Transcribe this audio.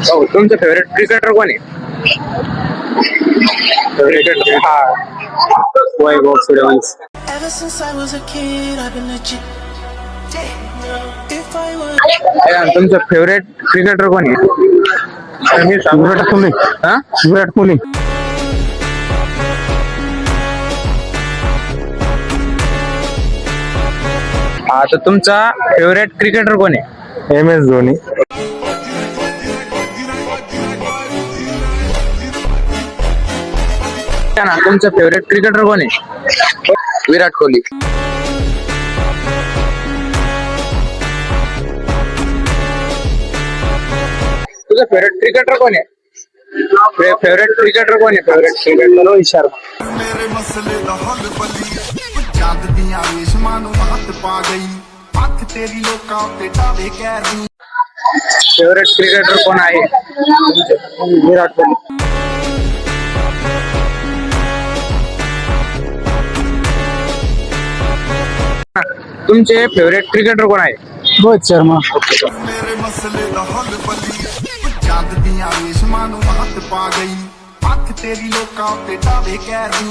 हो, तुमचं favourite cricketer कोण आहे? क्रिकेटर हा Vaibhav Suryavanshi. Ever since I was a kid, I've been legit. If I were तुमचं फेवरेट क्रिकेटर कोण आहे? विराट कोहली. हा विराट कोहली. हा, तर तुमचा फेवरेट क्रिकेटर कोण आहे? MS धोनी. तुमचं फेवरेट क्रिकेटर कोण आहे? विराट कोहली. तुझं फेवरेट क्रिकेटर कोण आहे? फेवरेट क्रिकेटर कोण आहे? Favourite cricketer Rohit Sharma. मेरे मसले दा हल बली चांद दियां रेशमां नूं हत्थ पा गई अख तेरी लोकां ते डावे कैर दी. फेवरेट क्रिकेटर कोण आहे? विराट कोहली. तुमचे फेवरेट क्रिकेटर कोण आहे? रोहित शर्मा. मेरे मसले दा हल बली चांद दियां रेशमां नूं हत्थ पा गई अख तेरी लोकां ते डावे कैर दी.